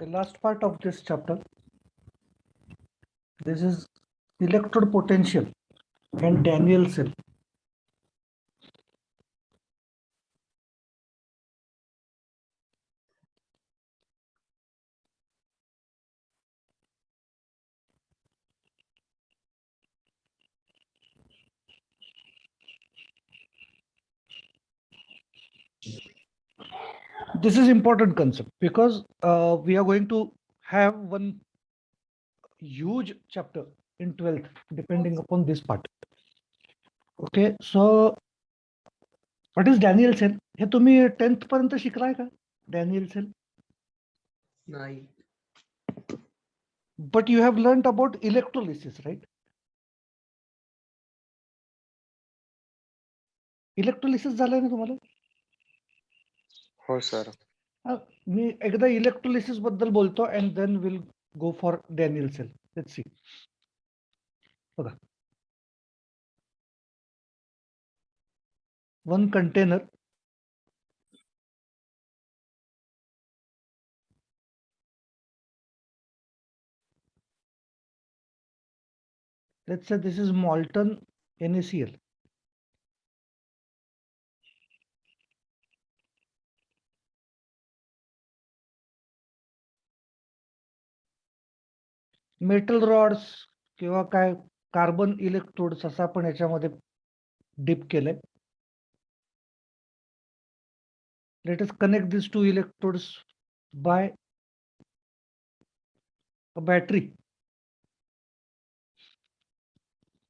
The last part of this chapter, this is electrode potential and Daniel cell. This is important concept because we are going to have one huge chapter in 12th depending upon this part. Okay, so what is Daniel cell? हे तुम्ही 10th पर्यंत शिकलाय का Daniel cell? नाही. But you have learned about electrolysis, right? Electrolysis झालंय ना तुम्हाला? हो sir. मी एकदा electrolysis बद्दल बोलतो and then we'll go for Daniel cell. Let's see. बघा. One container. Let's say this is molten NaCl. Metal rods किंवा काय कार्बन इलेक्ट्रोड्स असं आपण याच्यामध्ये डिप केलंय. Let us connect these two electrodes by a battery.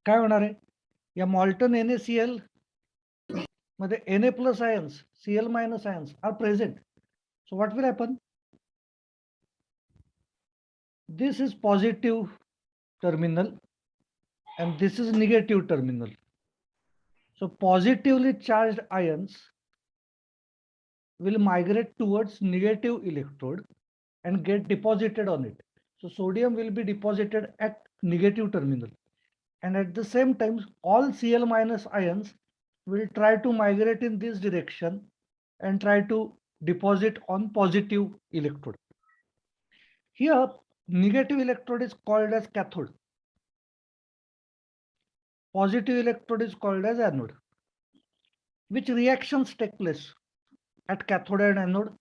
काय होणार आहे? या molten NaCl मध्ये Na plus ions, Cl minus ions are present. So what will happen? This is positive terminal and this is negative terminal. So positively charged ions will migrate towards negative electrode and get deposited on it. So sodium will be deposited at negative terminal. And at the same time, all Cl minus ions will try to migrate in this direction and try to deposit on positive electrode. Here, negative electrode is called as cathode. Positive electrode is called as anode. Which reactions take place at cathode and anode?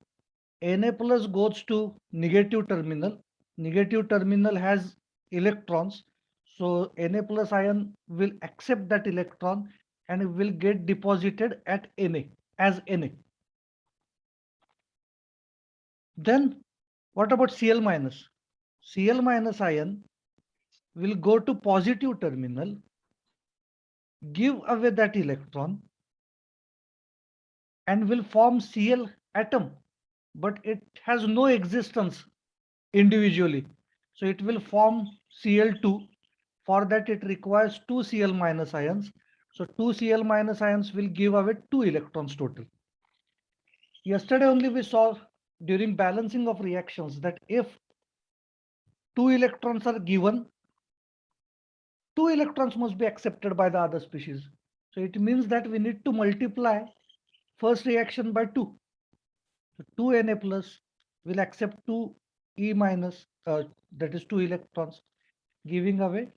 Na plus goes to negative terminal. Negative terminal has electrons. So Na plus ion will accept that electron and will get deposited at Na as Na. Then what about Cl minus? Cl minus ion will go to positive terminal, give away that electron and will form Cl atom, but it has no existence individually. So it will form Cl2. For that it requires two Cl minus ions. So two Cl minus ions will give away 2 electrons total. Yesterday only we saw during balancing of reactions that if 2 electrons are given, 2 electrons must be accepted by the other species. So it means that we need to multiply first reaction by 2. So 2 Na plus will accept 2 E minus, that is 2 electrons, giving away,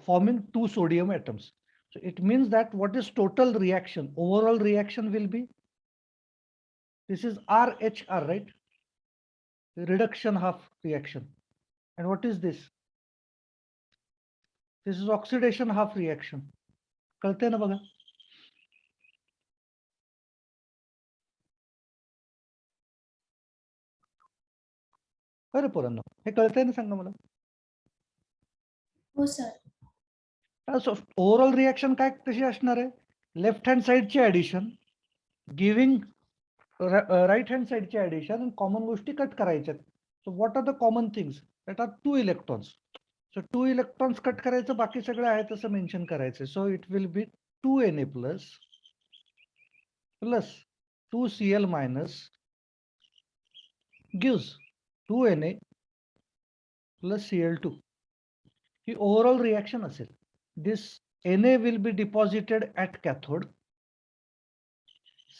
forming 2 sodium atoms. So it means that what is total reaction? Overall reaction will be, this is RHR, right? Reduction half reaction. And what is this? This is oxidation half reaction. कळतंय ना बघा? अरे पोरांनो, हे कळतंय ना सांगा मला? हो sir. Overall reaction काय कशी असणार आहे? लेफ्ट हँड साइडची ऍडिशन गिव्हिंग राईट हँड साइडची ऍडिशन आणि कॉमन गोष्टी कट करायच्या. So what are the common things? That are 2 electrons. So 2 electrons cut करायचं, बाकी सगळं आहे तसं मेन्शन करायचं. So it will be 2 Na plus plus 2 Cl minus gives 2 Na plus Cl2. ही ओव्हरऑल रिएक्शन असेल. This Na will be deposited at cathode.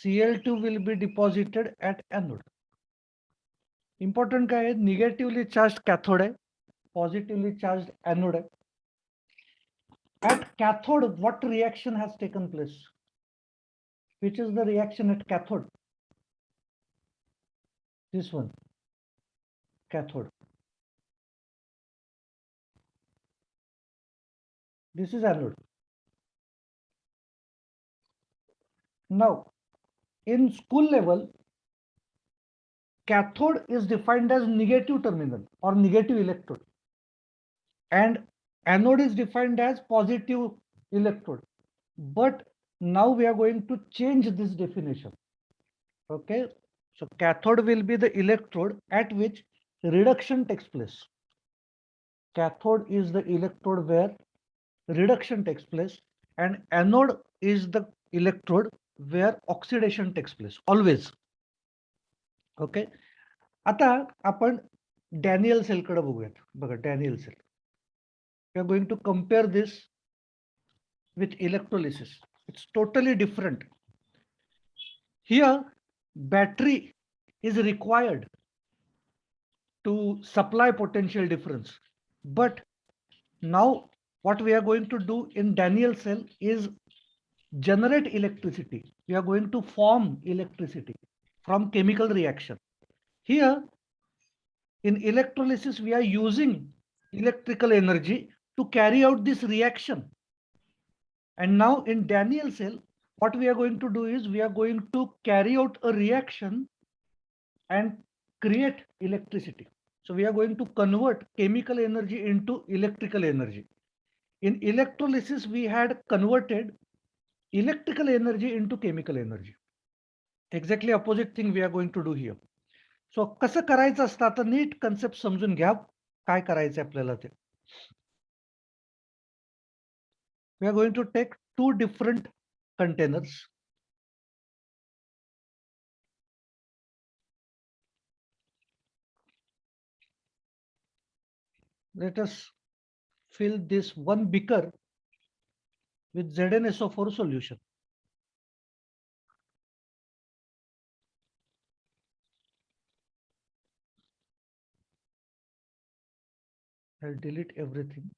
Cl2 will be deposited at anode. Important काय आहे, निगेटिव्हली चार्ज कॅथोड आहे, positively charge anode आहे. At cathode, what reaction has taken place? Which is the reaction at cathode? This one, cathode. This is anode. Now, in school level, cathode is defined as negative terminal or negative electrode, and anode is defined as positive electrode. But now we are going to change this definition. Okay, so cathode will be the electrode at which reduction takes place. Cathode is the electrode where reduction takes place, and anode is the electrode where oxidation takes place, always. Okay, आता आपण Daniel cell कडे बघूयात. बघा, Daniel cell. We are going to compare this with electrolysis. It's totally different. Here, battery is required to supply potential difference. But now what we are going to do in Daniel cell is generate electricity. We are going to form electricity from chemical reaction. Here in electrolysis, we are using electrical energy to carry out this reaction. And now in Daniel cell, what we are going to do is we are going to carry out a reaction and create electricity. So we are going to convert chemical energy into electrical energy. In electrolysis, we had converted electrical energy into chemical energy. Exactly opposite thing we are going to do here. So कसं करायचं असतं, आता NEET concept समजून घ्या काय करायचं आपल्याला ते. We are going to take two different containers. Let us fill this one beaker with ZnSO4 solution. I'll delete everything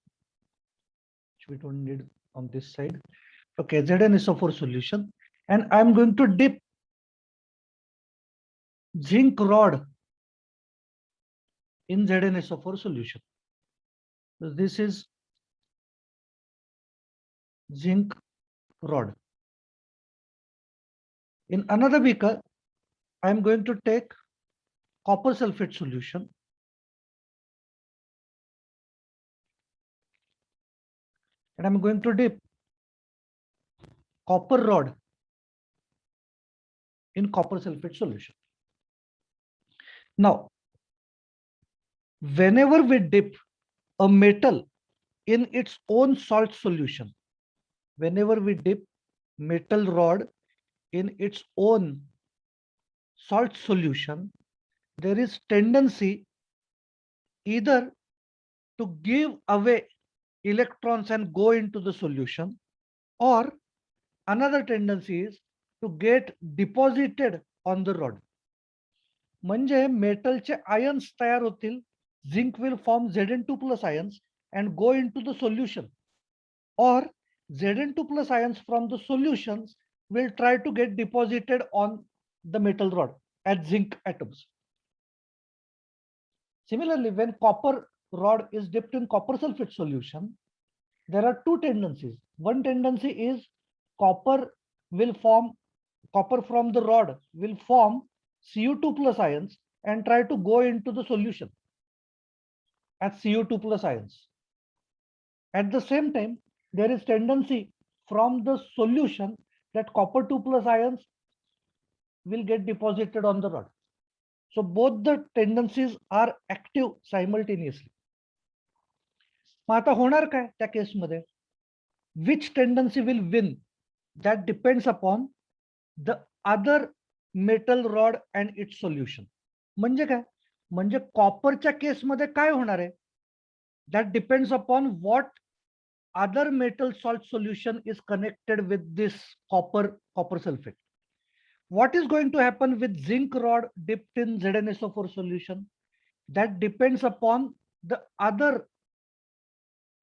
which we don't need on this side. Okay, ZnSO4 solution, and I'm going to dip zinc rod in ZnSO4 solution. So this is zinc rod. In another beaker, I'm going to take copper sulfate solution. And I'm going to dip copper rod in copper sulfate solution. Now, whenever we dip a metal in its own salt solution, whenever we dip metal rod in its own salt solution, there is tendency either to give away electrons and go into the solution, or another tendency is to get deposited on the rod. म्हणजे मेटलचे ions तयार होतील, zinc will form Zn2 plus ions and go into the solution, or Zn2 plus ions from the solutions will try to get deposited on the metal rod as zinc atoms. Similarly, when copper rod is dipped in copper sulfate solution, there are two tendencies. One tendency is copper from the rod will form Cu2 plus ions and try to go into the solution as Cu2 plus ions. At the same time, there is tendency from the solution that copper 2 plus ions will get deposited on the rod. So both the tendencies are active simultaneously. मग आता होणार काय त्या केसमध्ये? Which tendency will win? That depends upon the other metal rod and its solution. म्हणजे काय? म्हणजे कॉपरच्या केसमध्ये काय होणार आहे? That depends upon what other metal salt solution is connected with this copper sulfate. What is going to happen with zinc rod dipped in ZnSO4 solution? that depends upon the other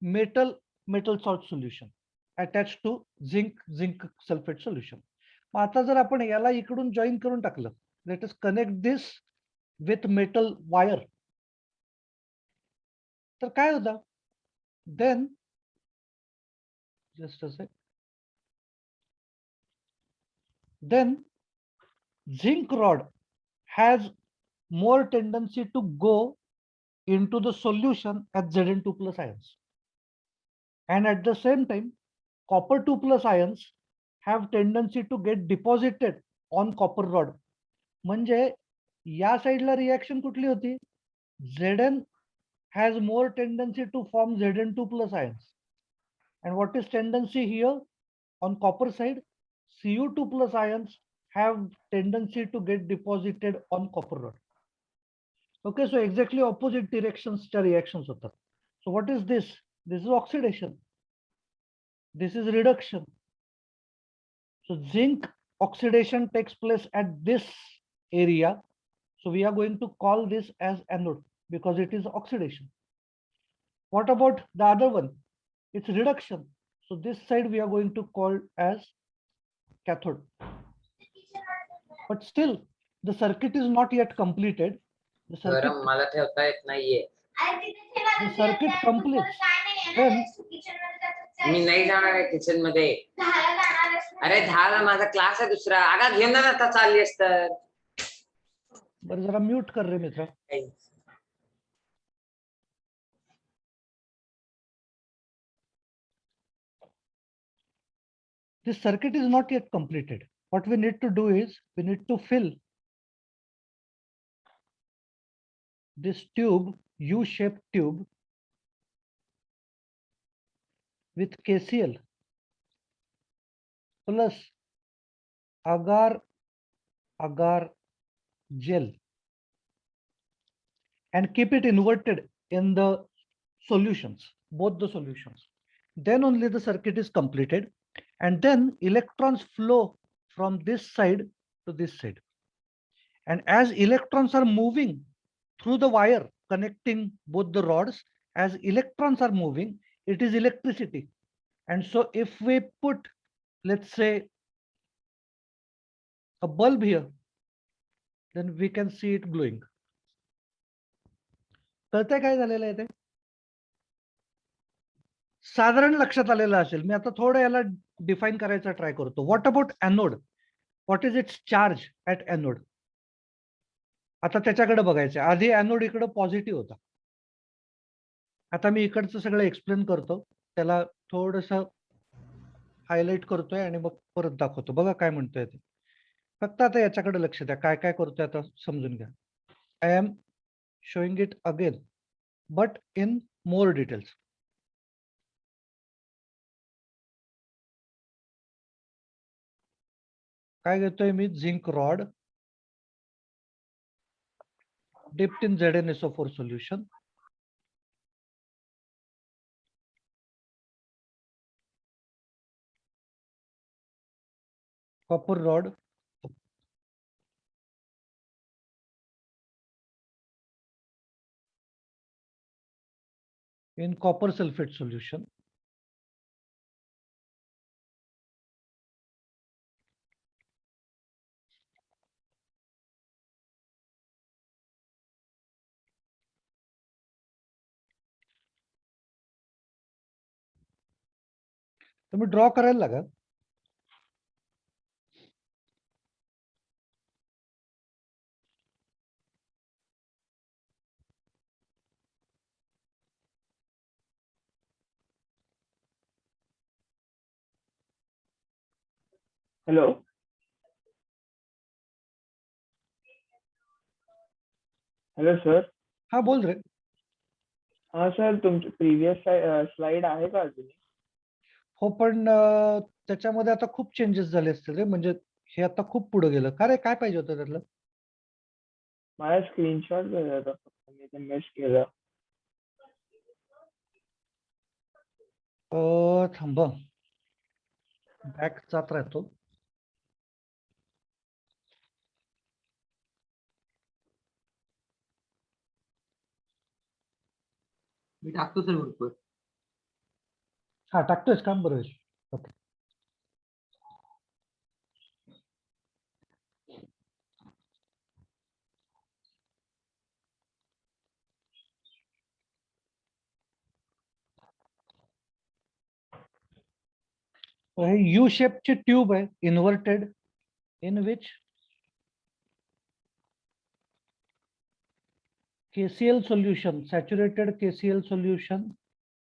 metal salt solution attached to zinc sulfate solution. मग आता जर आपण याला इकडून join करून टाकलं, let us connect this with metal wire, तर काय होतं? Then just a sec, then zinc rod has more tendency to go into the solution as Zn2 plus ions. And at the same time, copper 2 plus ions have tendency to get deposited on copper rod. म्हणजे या साईडला reaction कुठली होती? Zn has more tendency to form Zn2 plus ions. And what is tendency here? On copper side, Cu2 plus ions have tendency to get deposited on copper rod. Okay, so exactly opposite directions reactions होतात. So what is this? This is oxidation. This is reduction. So zinc oxidation takes place at this area. So we are going to call this as anode because it is oxidation. What about the other one? It's reduction. So this side we are going to call as cathode. But still, the circuit is not yet completed. The circuit, मला ठेवता येत नाहीये. the circuit completes. Then मी नाही जाणार आहे kitchen मध्ये. अरे 10ला माझा क्लास आहे दुसरा. आगा घेऊन जा आता चालली असतं. बरं जरा म्यूट कर रे मित्र. This circuit is not yet completed. What we need to do is we need to fill this tube, U-shaped tube, with KCl plus agar gel and keep it inverted in the solutions, both the solutions. Then only the circuit is completed, and then electrons flow from this side to this side. And as electrons are moving through the wire connecting both the rods, as electrons are moving, it is electricity. And so if we put, let's say, a bulb here, then we can see it glowing. कळतंय काय झालेलं आहे ते? साधारण लक्षात आलेलं असेल. मी आता थोडं याला डिफाईन करायचा ट्राय करतो. What about anode? What is it's charge at anode? आता त्याच्याकडे बघायचं. आधी एनोड इकडे पॉझिटिव्ह होता. आता मी इकडचं सगळं एक्सप्लेन करतो. त्याला थोडस हायलाइट करतोय आणि मग परत दाखवतो. बघा काय म्हणतोय ते. फक्त आता याच्याकडे लक्ष द्या. काय काय करतोय आता समजून घ्या. I am showing it again, but in more details. काय घेतोय मी? Zinc rod dipped in ZnSO4 solution. Copper rod in copper sulfate solution. तुम्ही ड्रॉ करायला लागा. Hello hello sir. हा बोल रे. हाँ सर, तुमची प्रीवियस स्लाइड आहे का अजून? हो पण त्याच्यामध्ये आता खूप चेंजेस झाले असतील रे. म्हणजे हे आता खूप पुढे गेलं. का रे, काय पाहिजे होतं त्यातलं? मला स्क्रीनशॉट घ्यायचा होता फक्त, मी ते मिस केलं. थांबा, बॅक जात राहतो. मी टाकतो सर ग्रुपवर. हा टाकतोयस का? बरोबर. ओके. हे यू शेपची ट्यूब आहे inverted, in which KCl solution, saturated KCl solution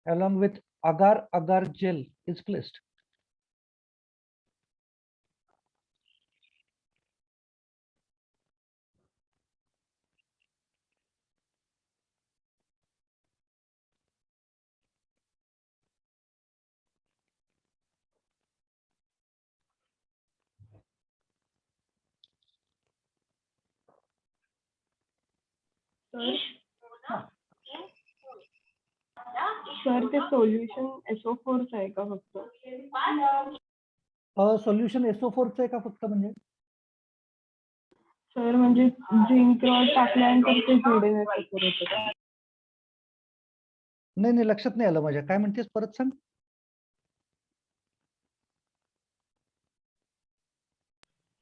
along with agar gel is placed. Sir ते सोल्युशन SO4 आहे का फक्त? सोल्युशन SO4 चं आहे का फक्त? म्हणजे सर म्हणजे झिंक रॉड टाकल्यानंतर ते ZnSO4 होतं का? नाही नाही, लक्षात नाही आलं माझ्या. काय म्हणतेस, परत सांग.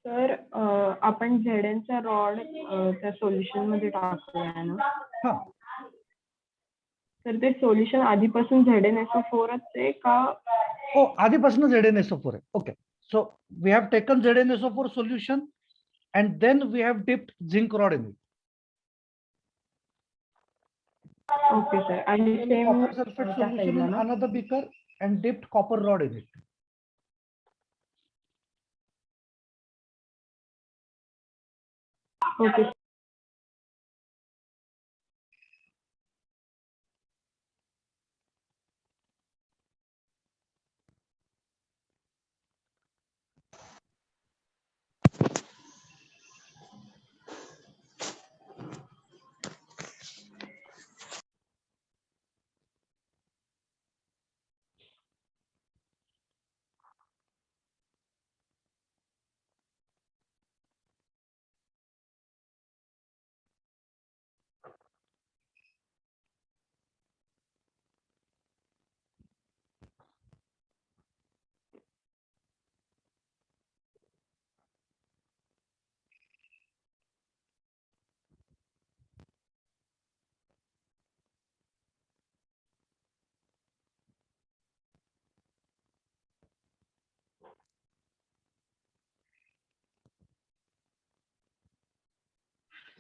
सर आपण Zn चा रॉड त्या सोल्युशन मध्ये टाकतोय ना, हा, तर ते सोल्युशन आधीपासून ZnSO4 आहे का? हो, आधीपासून ZnSO4 आहे. Okay. So we have taken ZnSO4 solution and then we have dipped zinc rod in it. Okay sir. आणि same Copper sulfate solution in another beaker and dipped copper rod in it. Okay.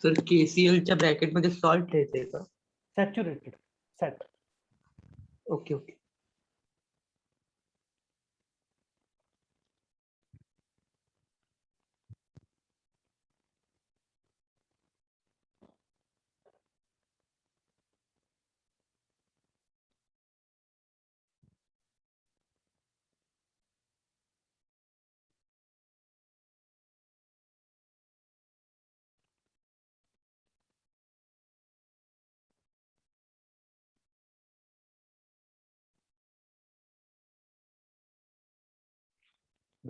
Sir KClच्या bracket मध्ये salt लिहायचंय का? Saturated. Sat. Okay okay.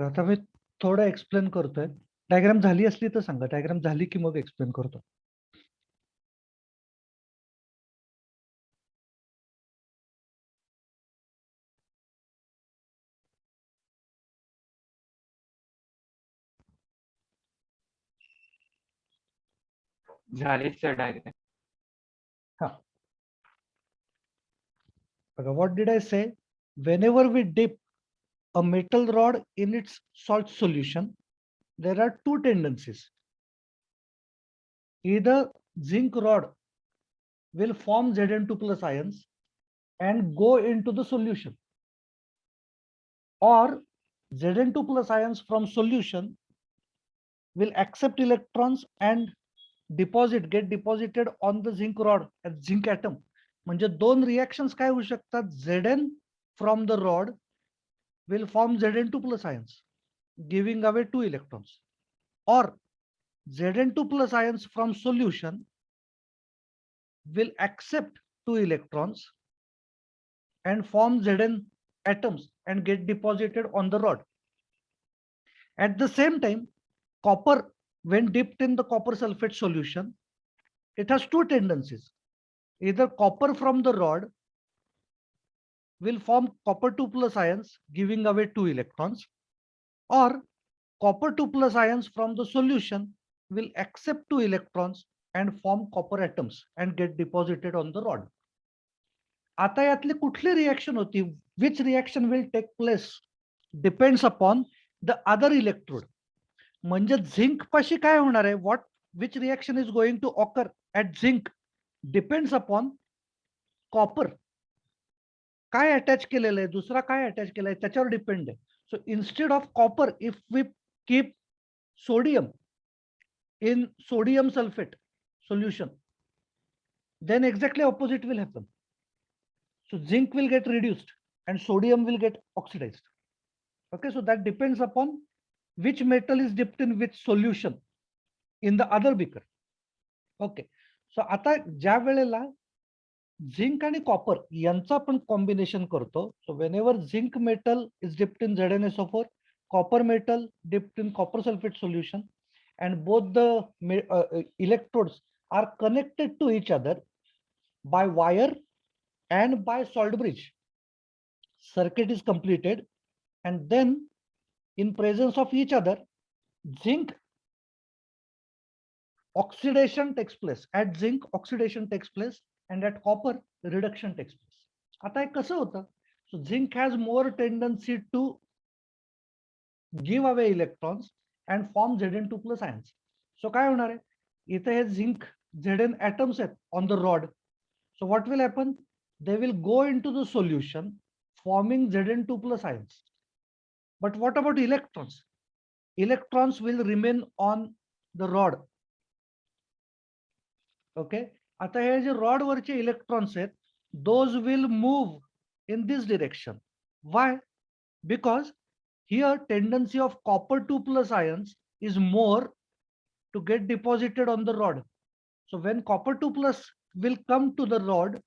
आता मी थोडं explain करतोय. Diagram झाली असली तर सांगा. डायग्राम झाली की मग एक्सप्लेन करतो. झालीच सर डायग्राम. हा, बघा, व्हॉट डिड आय से? Whenever we dip a metal rod in its salt solution, there are two tendencies. Either zinc rod will form Zn2 plus ions and go into the solution, or Zn2 plus ions from solution will accept electrons and get deposited on the zinc rod as zinc atom. म्हणजे दोन reactions काय होऊ शकतात? Zn from the rod will form Zn2 plus ions, giving away 2 electrons, or Zn2 plus ions from solution will accept 2 electrons and form Zn atoms and get deposited on the rod. At the same time, copper, when dipped in the copper sulfate solution, it has two tendencies. Either copper from the rod will form copper 2 plus ions, giving away 2 electrons, or copper 2 plus ions from the solution will accept 2 electrons and form copper atoms and get deposited on the rod. आता यातली कुठली reaction होती, which reaction will take place depends upon the other electrode. म्हणजे zinc पाशी काय होणार आहे, what which reaction is going to occur at zinc depends upon copper. काय अटॅच केलेलं आहे, दुसरा काय अटॅच केलाय त्याच्यावर डिपेंड आहे. So instead of copper if we keep sodium in sodium sulfate solution, then exactly opposite will happen. So zinc will get reduced and sodium will get oxidized. Okay, so that depends upon which metal is dipped in which solution in the other beaker. Okay, so आता ज्या वेळेला zinc आणि copper यांचा आपण combination करतो, so whenever zinc metal is dipped in ZnSO4, copper metal dipped in copper sulfate solution, and both the electrodes are connected to each other by wire and by salt bridge. Circuit is completed, and then in presence of each other, zinc oxidation takes place. At zinc oxidation takes place, and at copper reduction takes place. आता हे कसं होतं? So zinc has more tendency to give away electrons and form Zn2 plus ions. So काय होणार आहे, इथे हे zinc Zn atoms आहेत on the rod. So what will happen? They will go into the solution forming Zn2 plus ions. But what about electrons? Electrons will remain on the rod. Okay, आता हे जे rod वरचे electrons आहेत, those will move in this direction. Why? Because here tendency of copper 2 plus ions is more to get deposited on the rod. So when copper 2 plus will come to the rod,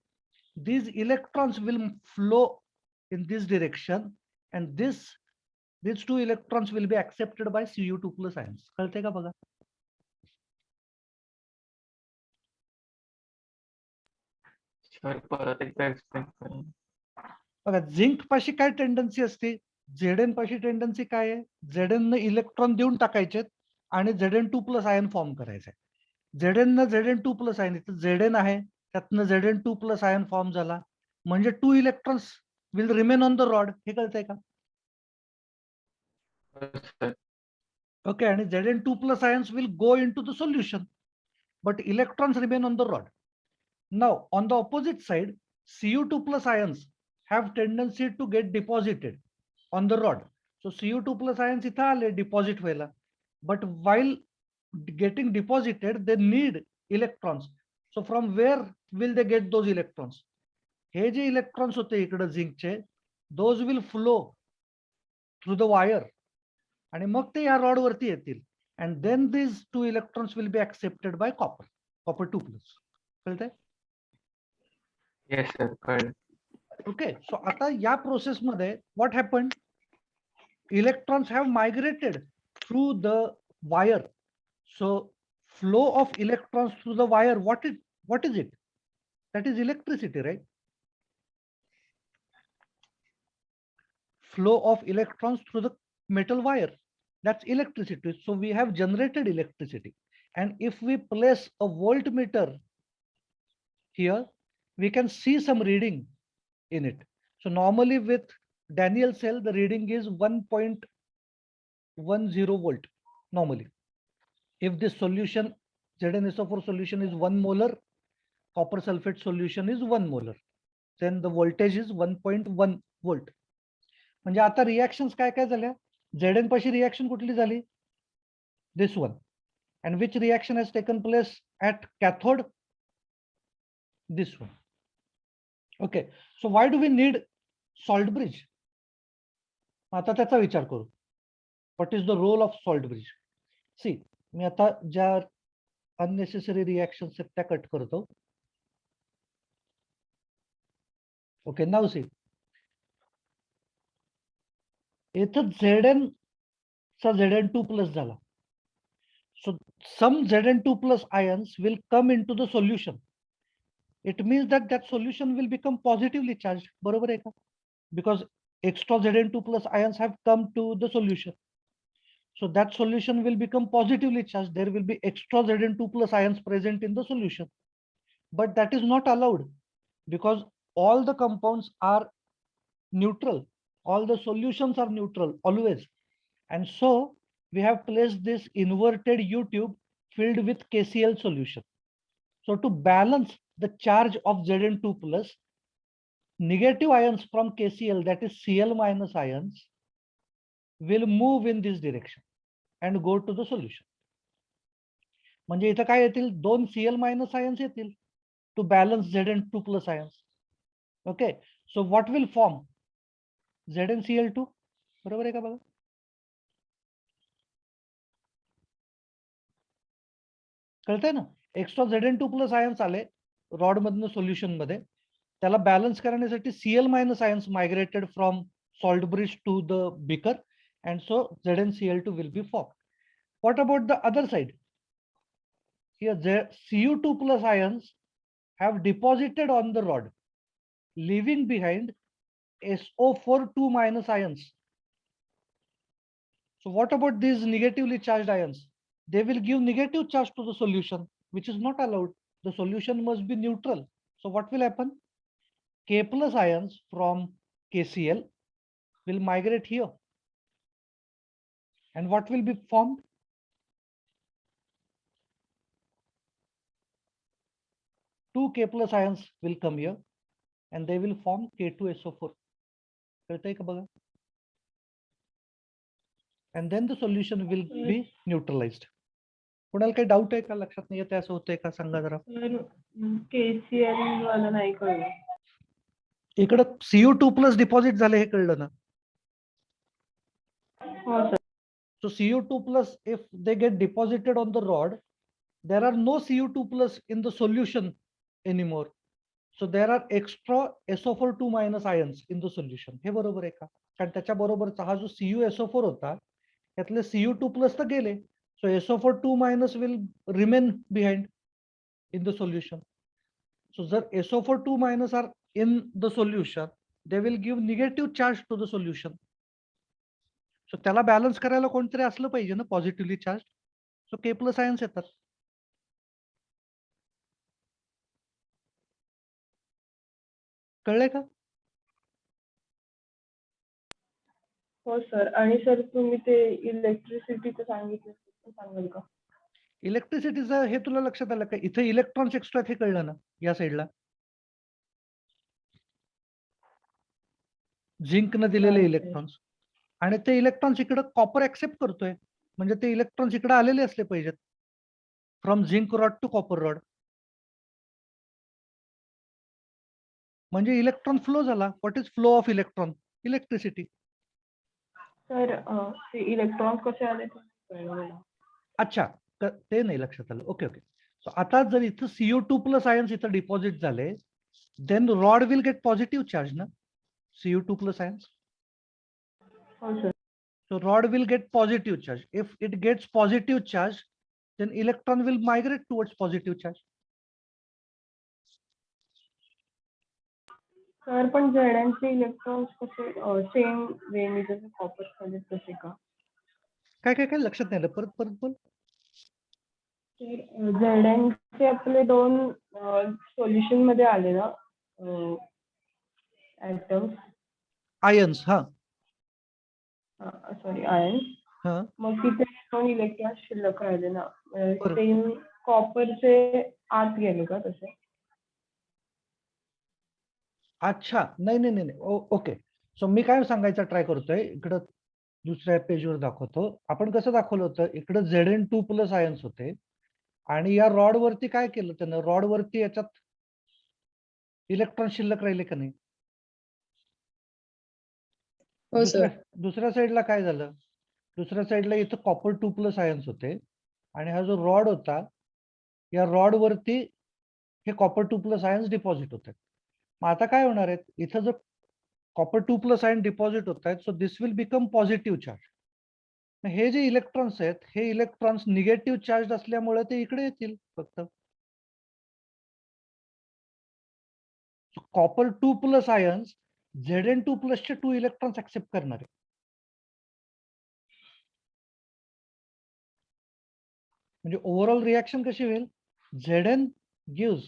these electrons will flow in this direction, and these 2 electrons will be accepted by Cu2 plus ions. कळते का बघा? Sir परत एकदा explain करा. बघा, zinc पाशी काय tendency असते, Zn पाशी टेंडन्सी काय आहे, Zn ने इलेक्ट्रॉन देऊन टाकायचे आणि Zn2 प्लस आयन फॉर्म करायचे. Zn न Zn2 प्लस आयन, इथं Zn आहे त्यातनं Zn2 प्लस आयन फॉर्म झाला, म्हणजे 2 electrons will remain on the rod. हे कळतंय का? Okay, and Zn2 plus ions will go into the solution, but electrons remain on the rod. Now, on the opposite side, Cu2 plus ions have tendency to get deposited on the rod. So Cu2 plus ions इथं आले deposit व्हायला, but while getting deposited, they need electrons. So from where will they get those electrons? Hey J electrons होते इकडे झिंकचे, those will flow through the wire. आणि मग ते या rod वरती येतील, and then these 2 electrons will be accepted by copper 2 plus. कळतंय? Yes sir कळलं. Okay, so आता या प्रोसेस मध्ये what happened? Electrons have migrated through the wire. So flow of electrons through the wire, what is it? That is electricity, right? Flow of electrons through the metal wire, that's electricity. So we have generated electricity, and if we place a voltmeter here, we can see some reading in it. So normally with Daniel cell, the reading is 1.10 volt normally. If this solution ZnSO4 solution is 1 molar, copper sulfate solution is 1 molar, then the voltage is 1.1 volt. म्हणजे आता reactions काय काय झाल्या, Zn पाशी reaction कुठली झाली, this one, and which reaction has taken place at cathode, this one. Okay, so why do we need salt bridge? आता त्याचा विचार करू. What is the role of salt bridge? See, मी आता ज्या unnecessary reactions आहेत त्या कट करतो. Okay, now see, इथं Zn चा Zn2 plus झाला. So some Zn2 plus ions will come into the solution. It means that that solution will become positively charged. बरोबर आहे का? because extra Zn2 plus ions have come to the solution. So that solution will become positively charged. There will be extra Zn2 plus ions present in the solution. But that is not allowed because all the compounds are neutral. All the solutions are neutral always. And so we have placed this inverted U tube filled with KCl solution. So to balance the charge of Zn2 plus, negative ions from KCl, that is Cl minus ions, will move in this direction and go to the solution. म्हणजे इथं काय येतील, 2 Cl minus ions येतील to balance Zn2 plus ions. Okay, so what will form? ZnCl2, बरोबर आहे का बघा? कळतंय ना? एक्स्ट्रा Zn2 प्लस आयन्स आले रॉड मधनं सोल्युशन मध्ये, त्याला बॅलन्स करण्यासाठी Cl minus ions migrated from salt bridge to the beaker and so ZnCl2 will be formed. What about the other side? Here Cu2 plus ions have deposited on the rod, leaving behind SO4 2 minus ions. So what about these negatively charged ions? They will give negative charge to the solution, which is not allowed. The solution must be neutral. So what will happen? K plus ions from KCl will migrate here. And what will be formed? Two K plus ions will come here and they will form K2SO4. And then the solution will be neutralized. कोणाला काही doubt आहे का, लक्षात नाही येते असं होतंय का, सांगा जरा. KCl वाला नाही कळलं. इकडं Cu2 प्लस डिपॉझिट झाले हे कळलं ना. हो sir. So Cu2 plus, if they get deposited on the rod, there are no Cu2 plus in the solution anymore. So there are extra SO4 2 minus ions in the solution. हे बरोबर आहे का? कारण त्याच्या बरोबरचा हा जो CuSO4 होता त्यातले Cu2 plus तर गेले. So SO4 2 minus will remain behind in the solution. So जर SO4 2 minus are in the solution, they will give negative charge to the solution. So त्याला बॅलन्स करायला कोणतरी असलं पाहिजे ना पॉझिटिव्हली चार्ज. सो K प्लस आयन्स येतात. कळलंय का? हो सर. आणि सर तुम्ही ते इलेक्ट्रिसिटीचं सांगितलं ते सांगाल का? इलेक्ट्रिसिटीचं हे तुला लक्षात आलं का? इथे इलेक्ट्रॉन्स एक्स्ट्रा हे कळलं ना या साईडला. झिंकनं दिलेले इलेक्ट्रॉन्स आणि ते इलेक्ट्रॉन्स इकडे कॉपर ऍक्सेप्ट करतोय, म्हणजे ते इलेक्ट्रॉन्स इकडे आलेले असले पाहिजेत from zinc rod to copper rod. म्हणजे इलेक्ट्रॉन फ्लो झाला. What is flow of electron? Electricity. Sir ते इलेक्ट्रॉन्स कसे आले ते कळलं मला. अच्छा, ते नाही लक्षात आलं. Okay okay. सो आता जर इथं Cu2 प्लस आयन्स इथं डिपॉझिट झाले, then rod will get positive charge ना, Cu2 plus ions. हो sir. So rod will get positive charge. If it gets positive charge, then electron will migrate towards positive charge. Sir पण झेडांचे electrons कसे same वेने जसे copper झाले तसे का? काय काय काय लक्षात नाही आलं, परत परत बोल. तर झेडांचे आपले 2 सोल्युशन मध्ये आले ना ऍटम्स. आयन्स. हा सॉरी आयन्स. हा. मग तिथे 2 इलेक्ट्रॉन्स शिल्लक राहिले ना, सेम कॉपरचे आत गेले का तसे? अच्छा, नाही नाही नाही. ओके. सो मी काय सांगायचा ट्राय करतोय, इकडं दुसऱ्या पेजवर दाखवतो. आपण कसं दाखवलं होतं, इकडं Zn2 प्लस आयन्स होते आणि या रॉड वरती काय केलं त्यानं, रॉड वरती याच्यात इलेक्ट्रॉन शिल्लक राहिले का नाही? दुसऱ्या साईडला काय झालं, दुसऱ्या साईडला इथं कॉपर 2 प्लस आयन्स होते आणि हा जो रॉड होता या रॉड वरती हे कॉपर 2 प्लस आयन्स डिपॉझिट होत आहेत. मग आता काय होणार आहेत, इथं जर कॉपर 2 प्लस आयन डिपॉझिट होत आहेत, so this will become positive charge. हे जे इलेक्ट्रॉन्स आहेत, हे इलेक्ट्रॉन्स निगेटिव्ह चार्ज असल्यामुळे ते इकडे येतील फक्त. Copper 2 plus ions Zn2 प्लसचे 2 electrons accept करणार आहे. म्हणजे ओव्हरऑल रिएक्शन कशी होईल? Zn gives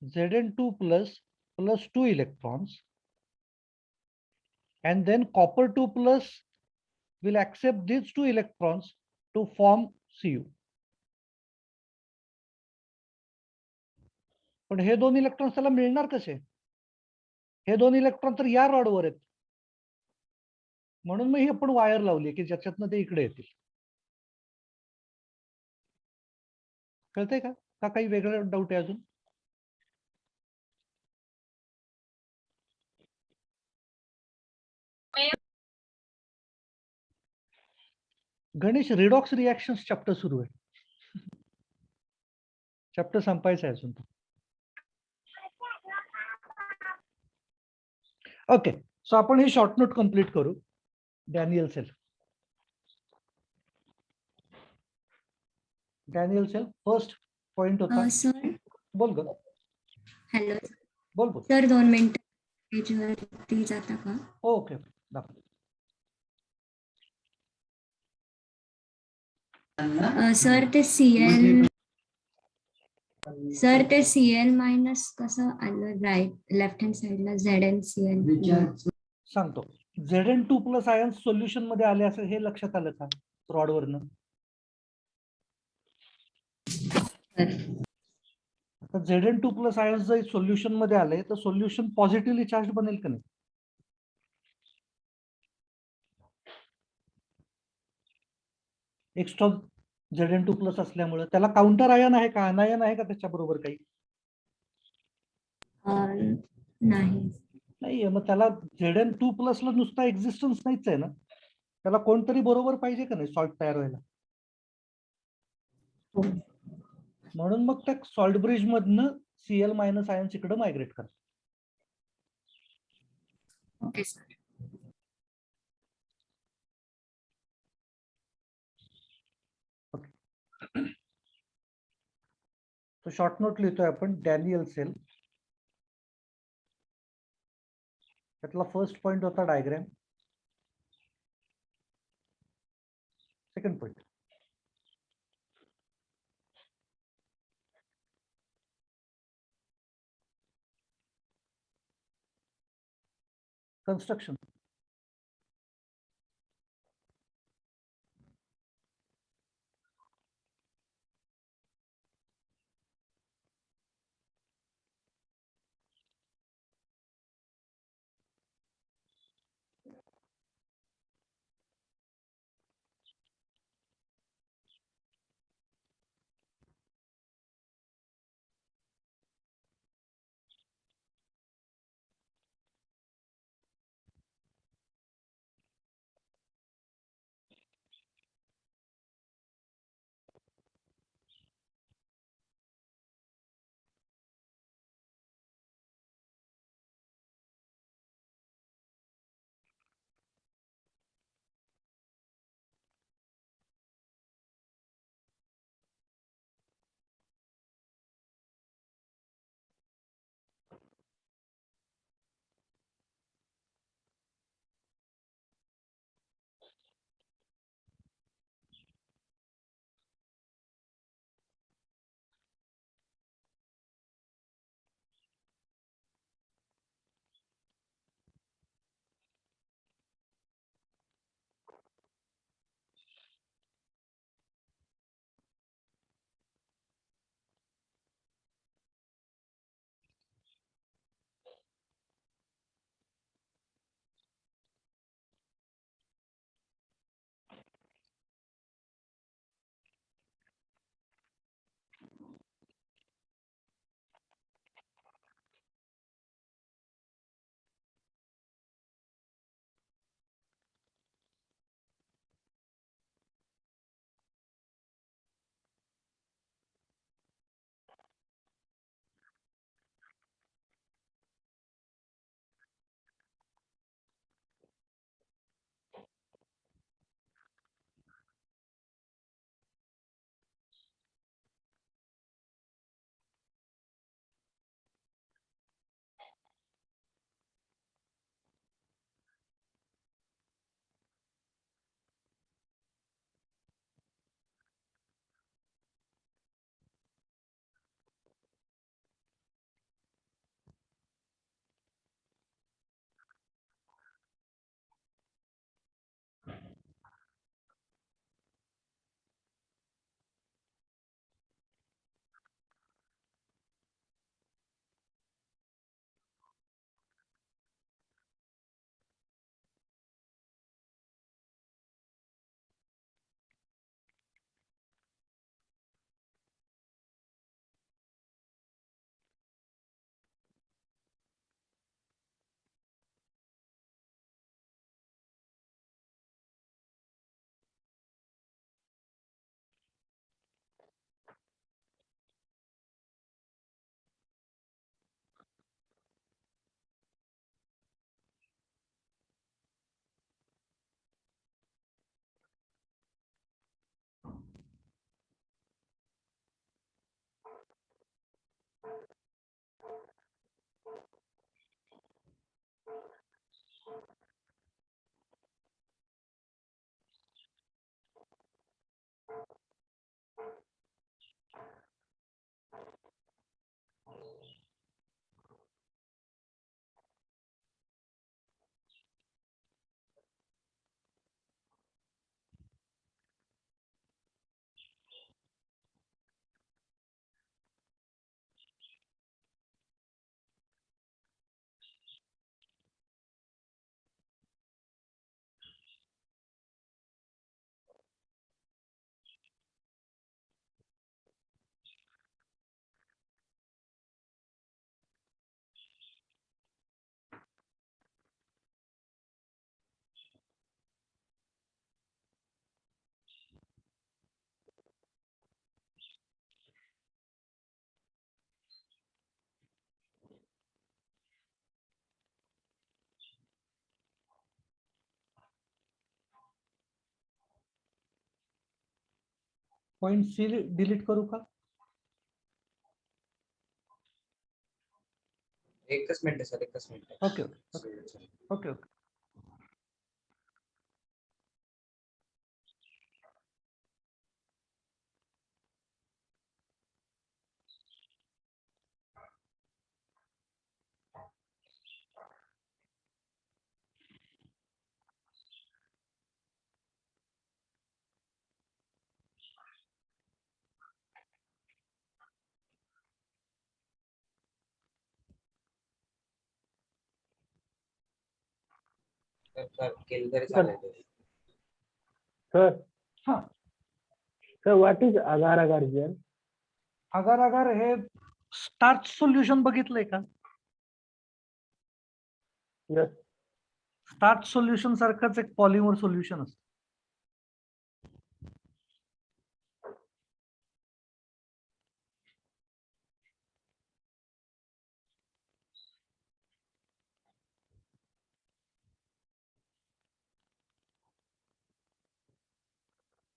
Zn2 plus 2 electrons, and then copper 2 plus will accept these 2 electrons to form Cu. पण हे 2 इलेक्ट्रॉन्स त्याला मिळणार कसे? हे 2 इलेक्ट्रॉन तर या रॉडवर आहेत. म्हणून मग ही आपण वायर लावली की ज्याच्यातनं ते इकडे येतील. कळतंय का? का काही वेगळं डाऊट आहे अजून? गणेश, रिडॉक्स रिएक्शन्स चॅप्टर सुरू आहे. चॅप्टर संपायचा आहे अजून. ओके, सो आपण ही शॉर्ट नोट कंप्लीट करू. Daniel cell. Daniel cell first point होता. सर बोल ग. हॅलो बोल बोल. सर 2 मिनिटं पेजवरती जाता का? ओके, दाखव. सर ते सीएल मायनस कसं आलं राईट लेफ्ट हँड साइडला ZnCl? सांगतो. Zn2 प्लस आयन्स सोल्युशन मध्ये आले असं हे लक्षात आलं का रॉडवरनं? आता Zn2 प्लस आयन्स जर सोल्युशन मध्ये आले तर सोल्युशन पॉझिटिव्हली चार्ज बनेल का नाही? एक्स्ट्रा Zn2 प्लस असल्यामुळे त्याला काउंटर आयन आहे का, अनायन आहे का त्याच्याबरोबर काही? नाही. नाहीये. मग त्याला Zn2 प्लसला नुसता एक्झिस्टन्स नाहीच आहे ना, त्याला कोणतरी बरोबर पाहिजे का नाही सॉल्ट तयार व्हायला? हो. म्हणून मग त्या सॉल्ट ब्रिज मधनं Cl मायनस आयन्स इकडे मायग्रेट करतात. Okay sir. तो शॉर्ट नोट लिहितोय आपण. Daniel cell. त्यातला फर्स्ट पॉइंट होता diagram. Second point construction. Point C delete करू का? एकच मिनिट सर, एकच मिनिट. Okay okay. केलं तरी चालेल. सर हा, सर व्हॉट इज आधार आधार जेल? अगर अगर हे स्टार्च सोल्युशन बघितलंय का? यस. स्टार्च सोल्युशन सारखंच एक पॉलिमर सोल्युशन असतं.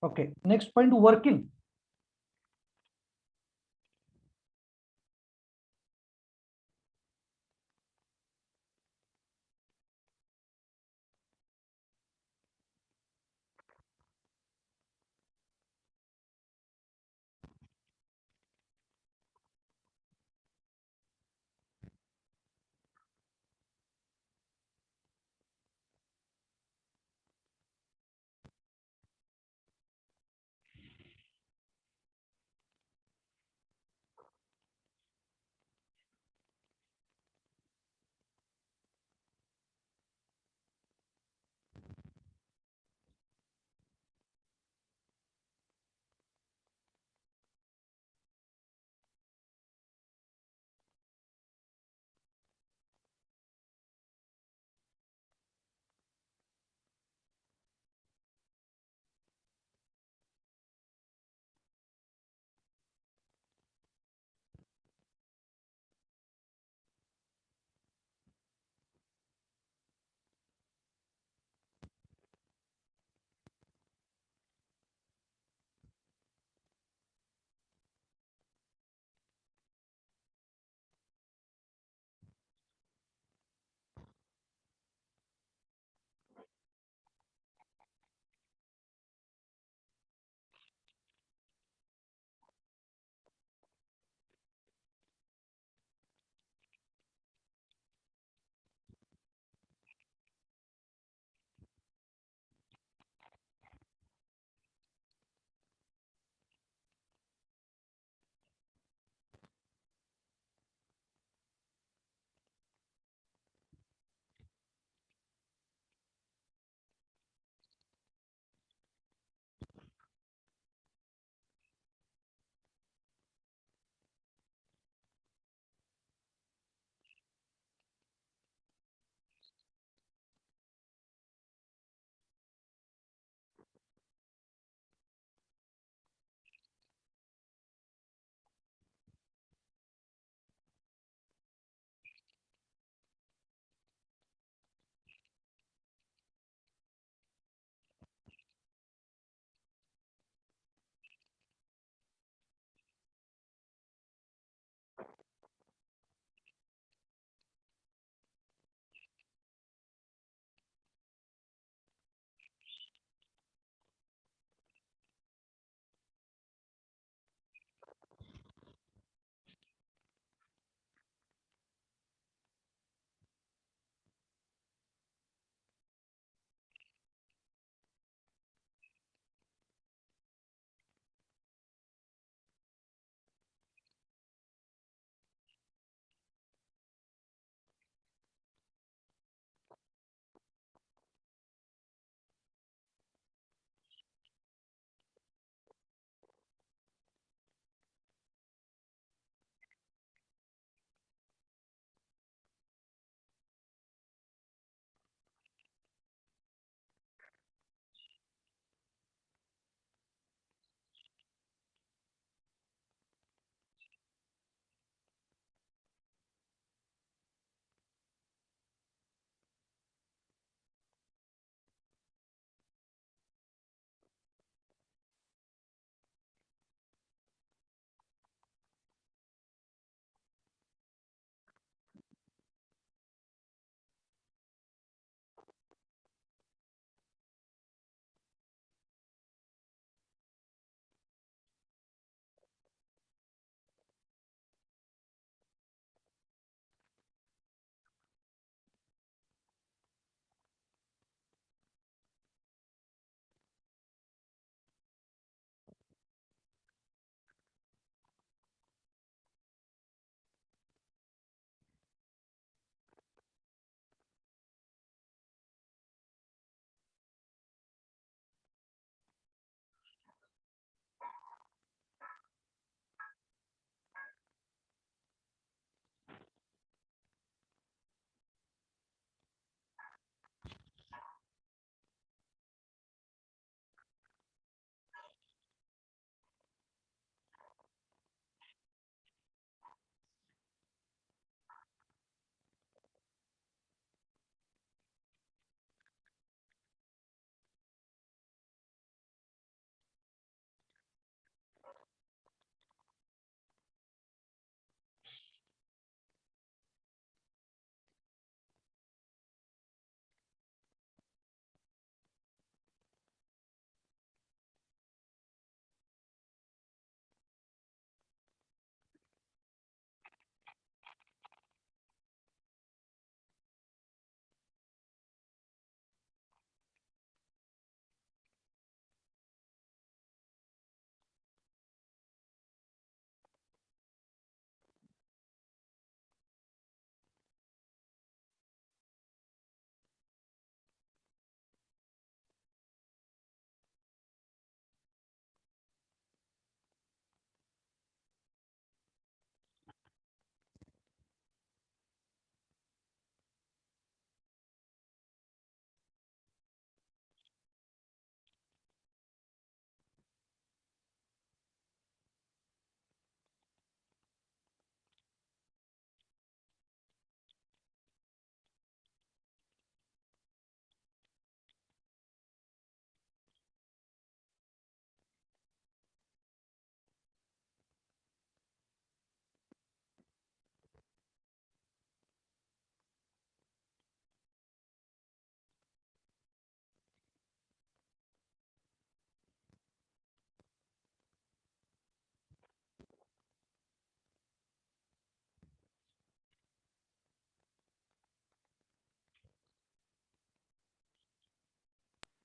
Okay, next point working.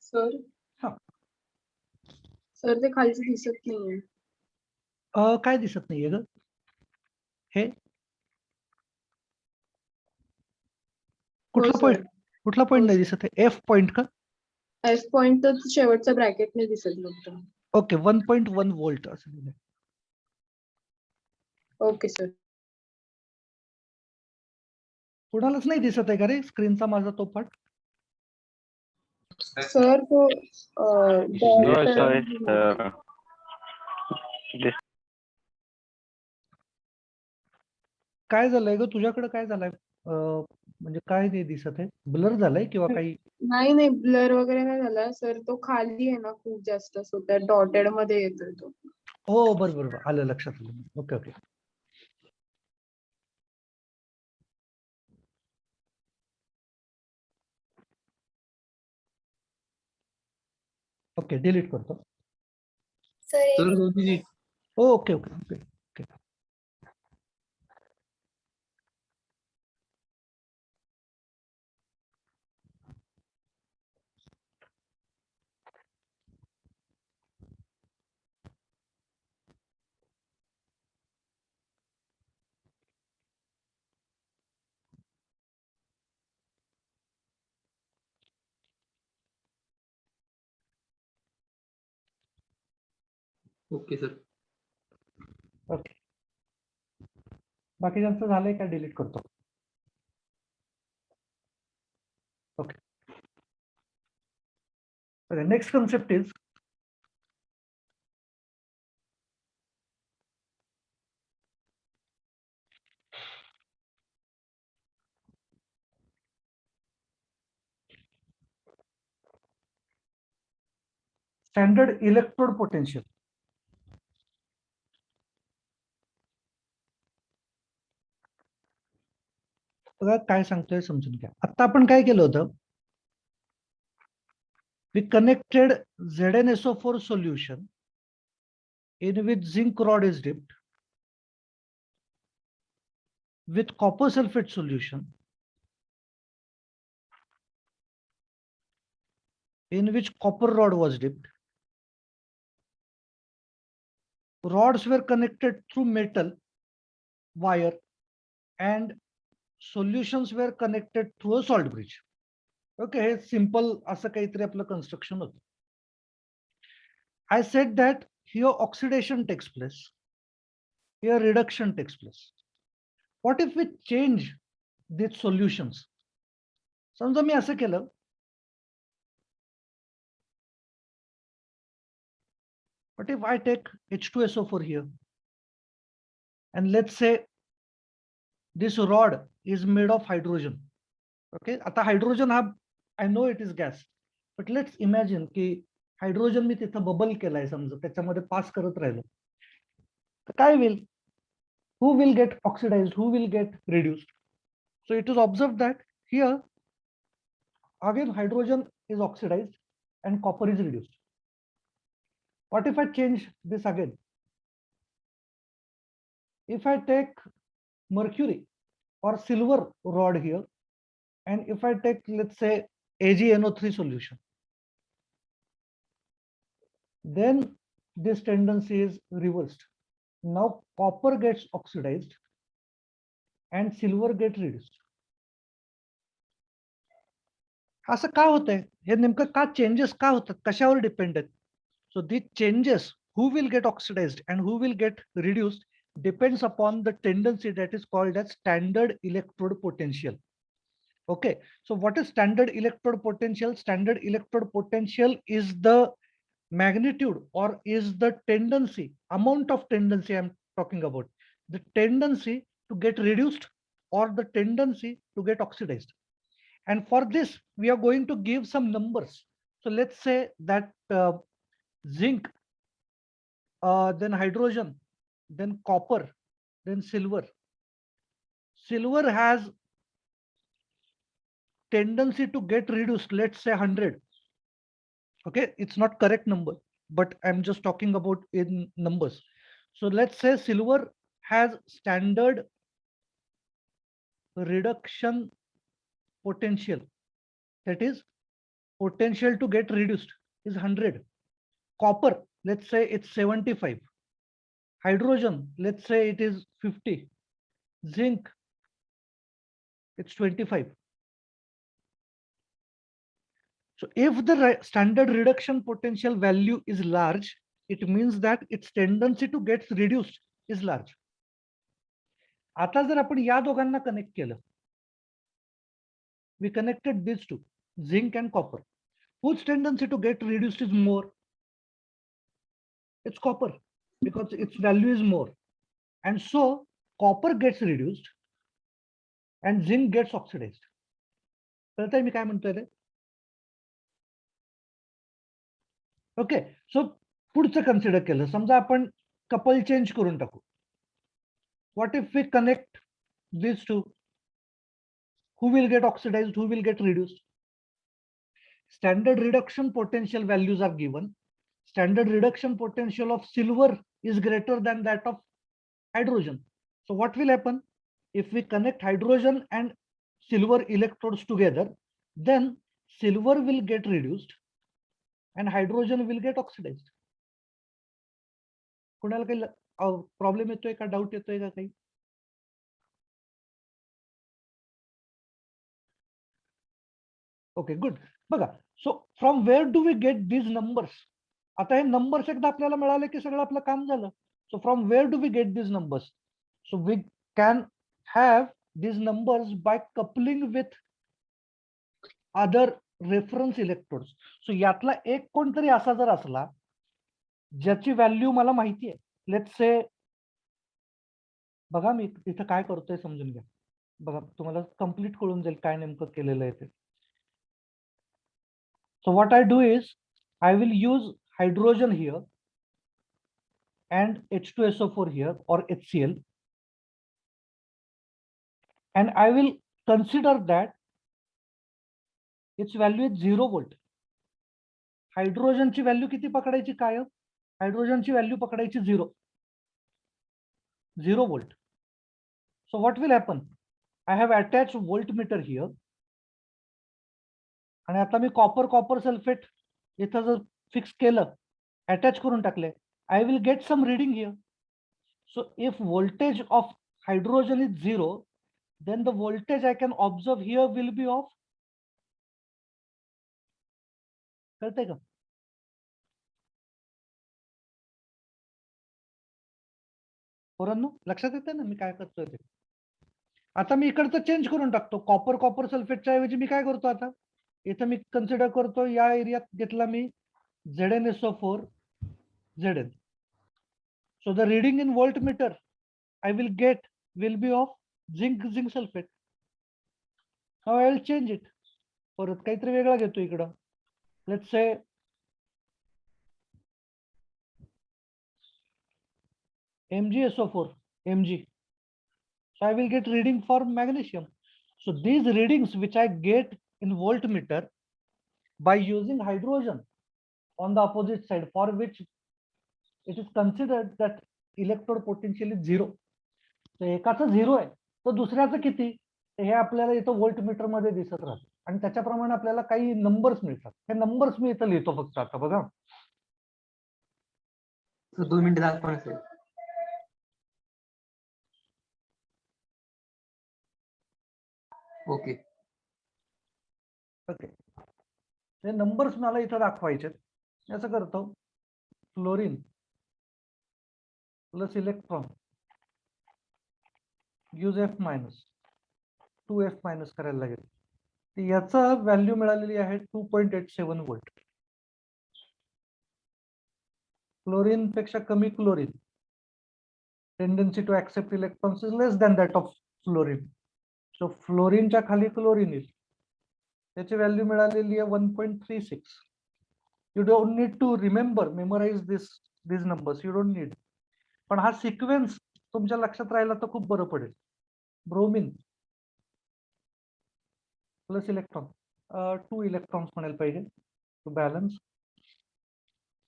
Sir हा. सर ते खालचं दिसत नाहीये. काय दिसत नाहीये ग? हे कुठला पॉईंट? कुठला पॉईंट नाही दिसत आहे? एफ पॉईंट का? एफ पॉइंट तर शेवटच्या ब्रॅकेटने दिसत फक्त. ओके, 1.1 व्होल्ट असं लिहिलंय. Okay sir. कुणालाच नाही दिसत आहे का रे स्क्रीनचा माझा तो पार्ट? सर तो काय झालंय ग तुझ्याकडे? काय झालंय? म्हणजे काय नाही दिसत आहे? ब्लर झालंय किंवा काही? नाही ब्लर वगैरे नाही झाला सर. तो खाली आहे ना खूप जास्त, सो त्या डॉटेड मध्ये येतोय तो. हो बरोबर, आलं लक्षात आलं. Okay okay. ओके, डिलीट करतो. Okay okay okay okay. Okay sir. Okay, बाकीच्यांचं झालंय का? डिलीट करतो. Okay. Next concept is standard electrode potential. बघा काय सांगतोय समजून घ्या. आता आपण काय केलं होतं? We connected ZnSO4 solution in which zinc rod is dipped with copper sulfate solution in which copper rod was dipped. Rods were connected through metal wire and solutions were connected through a salt bridge. Okay, hey simple असं काहीतरी आपलं construction होतं. I said that here oxidation takes place, here reduction takes place. What if we change these solutions? समजा मी असं केलं, what if I take H2SO4 here and let's say this rod is made of hydrogen. Okay, आता hydrogen हा, I know it is gas, but let's imagine की hydrogen मी तिथं bubble केलाय समजा, त्याच्यामध्ये पास करत राहिलो तर काय होईल? Who will get oxidized? Who will get reduced? So it is observed that here again hydrogen is oxidized and copper is reduced. What if I change this again? If I take mercury or silver rod here, and if I take, let's say, AgNO3 solution, then this tendency is reversed. Now copper gets oxidized and silver gets reduced. असं का होतंय? हे नेमकं का changes का होतात? कशावर depend आहेत? So these changes, who will get oxidized and who will get reduced, depends upon the tendency that is called as standard electrode potential. Okay, so what is standard electrode potential? Standard electrode potential is the magnitude or is the tendency, amount of tendency I'm talking about, the tendency to get reduced or the tendency to get oxidized. And for this, we are going to give some numbers. So let's say that zinc, then hydrogen, then copper, then silver. Silver has tendency to get reduced, let's say 100. Okay, it's not correct number, but I'm just talking about in numbers. So let's say silver has standard reduction potential, that is potential to get reduced is 100. Copper, let's say it's 75. Hydrogen, let's say it is 50. Zinc, it's 25. So if the standard reduction potential value is large, it means that its tendency to get reduced is large. आता जर आपण या दोघांना connect केलं, we connected these two, zinc and copper. Whose tendency to get reduced is more? It's copper, because its value is more. And so copper gets reduced and zinc gets oxidized. कळतंय मी काय म्हणतोय ते? Okay, सो पुढचं consider केलं, समजा आपण couple change करून टाकू. What if we connect these two? Who will get oxidized? Who will get reduced? Standard reduction potential values are given. Standard reduction potential of silver is greater than that of hydrogen. So what will happen? If we connect hydrogen and silver electrodes together, then silver will get reduced and hydrogen will get oxidized. कोणाला काही problem येतोय का, doubt येतोय का काही? Okay, good. बघा, so from where do we get these numbers? आता हे नंबर्स एकदा आपल्याला मिळाले की सगळं आपलं काम झालं. So from where do we get these numbers? So we can have these numbers by coupling with other reference electrodes. So यातला एक कोणतरी असा जर असला ज्याची व्हॅल्यू मला माहिती आहे, लेट्स से, बघा मी इथं काय करतोय समजून घ्या. बघा तुम्हाला कंप्लीट कळून जाईल काय नेमकं केलेलं आहे ते. So what I do is I will use hydrogen here and H2SO4 here, or HCl, and I will consider that its value is 0 volt. हायड्रोजनची value किती पकडायची काय? हायड्रोजनची व्हॅल्यू पकडायची 0 volt. So what will happen? I have attached voltmeter here. आणि आता मी copper sulphate इथं जर fix केलं, attach करून टाकले, I will get some reading here. So if voltage of hydrogen is 0, then the voltage I can observe here will be of, कळतंय का? पोरांनो लक्षात येतंय ना मी काय करतोय ते? आता मी इकडचं चेंज करून टाकतो. कॉपर सल्फेटच्या ऐवजी मी काय करतो, आता इथं मी कन्सिडर करतो, या एरियात घेतला मी ZnSO4 Zn. So the reading in voltmeter I will get will be of zinc sulfate. Now I will change it. परत काहीतरी वेगळा घेतो इकडं. Let's say MgSO4 Mg. So I will get reading for magnesium. So these readings which I get in voltmeter by using hydrogen on the opposite side, for which it is considered that electrode potential is 0. So एकाचं 0 आहे, तर दुसऱ्याचं किती हे आपल्याला इथं voltmeter मध्ये दिसत राहतं आणि त्याच्याप्रमाणे आपल्याला काही नंबर्स मिळतात. हे नंबर्स मी इथं लिहितो फक्त. आता बघा, 2 मिनिटं दाखवा सर. ओके ओके, हे नंबर्स मला इथं दाखवायचे. असं करतो, fluorine plus electron use F minus 2F minus करायला लागेल. याचा व्हॅल्यू मिळालेली आहे 2.87 व्होल्ट. फ्लोरीन पेक्षा कमी chlorine, tendency to accept electrons is less than that of fluorine. So फ्लोरीनच्या खाली क्लोरीन येईल, त्याची व्हॅल्यू मिळालेली आहे 1.36. You don't need to remember memorize this numbers, you don't need. पण हा सिक्वेन्स तुमच्या लक्षात राहिला तर खूप बरं पडेल. ब्रोमिन प्लस इलेक्ट्रॉन, 2 इलेक्ट्रॉन्स म्हणायला पाहिजे to balance.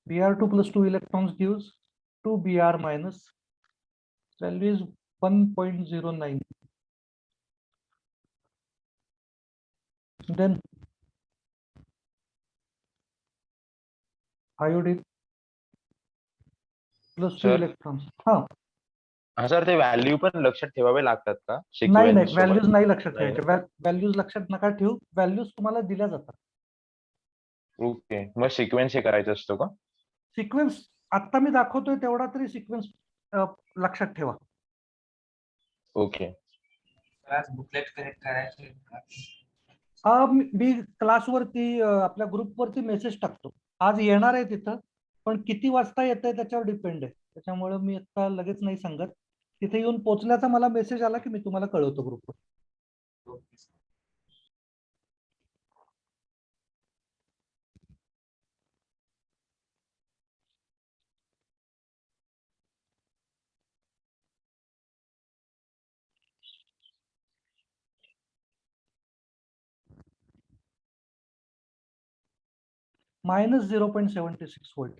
Br2 plus 2 electrons gives 2 Br minus, value is 1.09. Then iodine plus 2 Sir? Electrons. हा, हा सर, ते व्हॅल्यू पण लक्षात ठेवावे लागतात का नाही सिक्वेन्स सोबत? व्हॅल्यूज नाही लक्षात नाही ठेवायचे. व्हॅल्यूज लक्षात नका ठेवू. व्हॅल्यूज तुम्हाला दिल्या जातात. ओके, मग सिक्वेन्स हे करायचं असतो का? सिक्वेन्स आता मी दाखवतोय तेवढा तरी सिक्वेन्स लक्षात ठेवा. ओके. बुकलेट करेक्ट करायचे. मी क्लासवरती आपल्या ग्रुपवरती मेसेज टाकतो. आज येणार आहे तिथं, पण किती वाजता येत आहे त्याच्यावर डिपेंड आहे. त्याच्यामुळे मी आता लगेच नाही सांगत. तिथे येऊन पोहोचल्याचा मला मेसेज आला की मी तुम्हाला कळवतो ग्रुपवर. -0.76 व्होल्ट.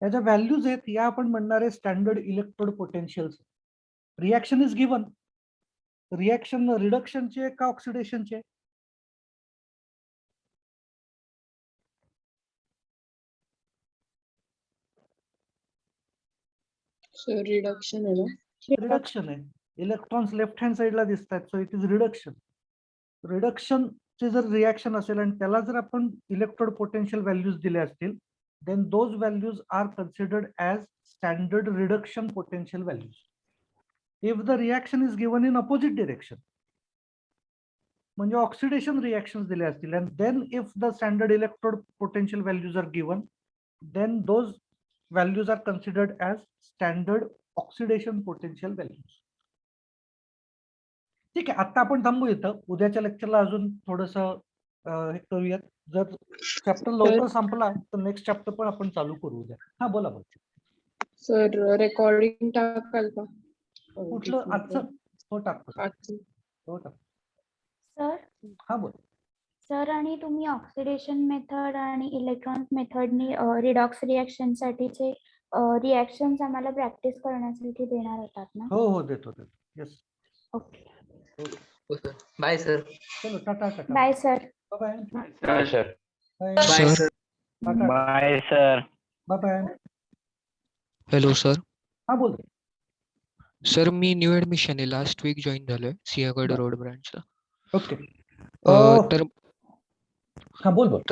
याच्या व्हॅल्यूज आहेत या आपण म्हणणारे standard electrode potentials. Reaction is given. Reaction रिडक्शनचे का ऑक्सिडेशनचे? सर रिडक्शन आहे ना. रिडक्शन आहे. इलेक्ट्रॉन्स लेफ्ट हँड साइडला दिसत आहेत, सो इट इज रिडक्शन. रिडक्शनचे जर रिॲक्शन असेल आणि त्याला जर आपण इलेक्ट्रोड पोटेन्शियल व्हॅल्यूज दिले असतील, then those values are considered as standard reduction potential values. If the reaction is given in opposite direction, म्हणजे ऑक्सिडेशन रिएक्शन्स दिले असतील, and then if the standard electrode potential values are given, then those values are considered as standard oxidation potential values. ठीक आहे, आता आपण थांबू इथं. उद्याच्या लेक्चरला अजून थोडस हे करूयात. जर चॅप्टर लवकर संपला तर नेक्स्ट चॅप्टर पण आपण चालू करू उद्या. हा बोला बोला. सर रेकॉर्डिंग टाकाल का? कुठलं आजचं? हो टाकतो. हो टाकतो. सर हा बोल. सर, आणि तुम्ही ऑक्सिडेशन मेथड आणि इलेक्ट्रॉनिक मेथडनी रिडॉक्स रिॲक्शन साठीचे रिॲक्शन्स आम्हाला प्रॅक्टिस करण्यासाठी देणार होतात ना? हो हो देतो देतो. येस. ओके. Bye sir. चलो tata tata. Bye sir. Bye काय sir? Bye. Bye sir. Tata. Bye sir. Bye. Hello sir. हा बोल. सर मी न्यू ऍडमिशन आहे, लास्ट वीक जॉईन झालोय सिंहगड रोड ब्रांचला. ओके. तर हा बोल बोल.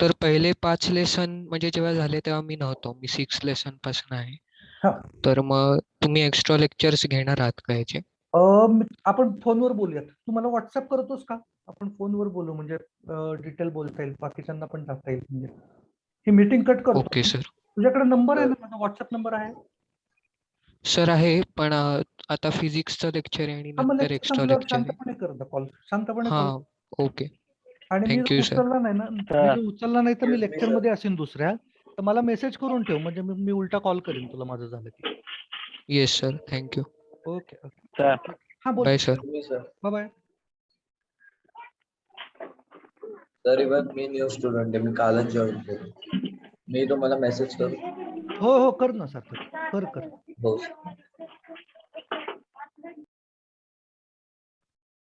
तर पहिले 5 लेसन म्हणजे जेव्हा झाले तेव्हा मी नव्हतो, मी 6 लेसन पासून आहे. हा. तर मग तुम्ही एक्स्ट्रा लेक्चर्स घेणार आहात का याचे? आपण फोनवर बोलूयात. तू मला व्हॉट्सअप करतोस का? आपण फोनवर बोलू, म्हणजे डिटेल बोलता येईल, बाकीच्यांना पण टाकता येईल. म्हणजे ही मीटिंग कट करतो. Okay sir. तुझ्याकडे नंबर आहे ना? माझा व्हॉट्सअप नंबर आहे. सर आहे, पण आता फिजिक्सचं लेक्चर आहे आणि नंतर एक्स्ट्रा लेक्चर आहे. शांतपणे कर कॉल. शांतपणे हा कॉल. ओके. आणि मी थँक्यू सर. उचलला नाही ना, मी उचलला नाही तर मी लेक्चर मध्ये असेल दुसऱ्या, तर मला मेसेज करून ठेव, म्हणजे मी उलटा कॉल करेन तुला माझं झालं की. Yes sir, thank you. Okay okay. Sir हा बोल. Bye sir. Bye bye. तरी पण मी न्यू स्टुडंट आहे, मी कालच जॉईन केलं. मी तुम्हाला मेसेज करू? हो हो कर ना सर, कर. हो.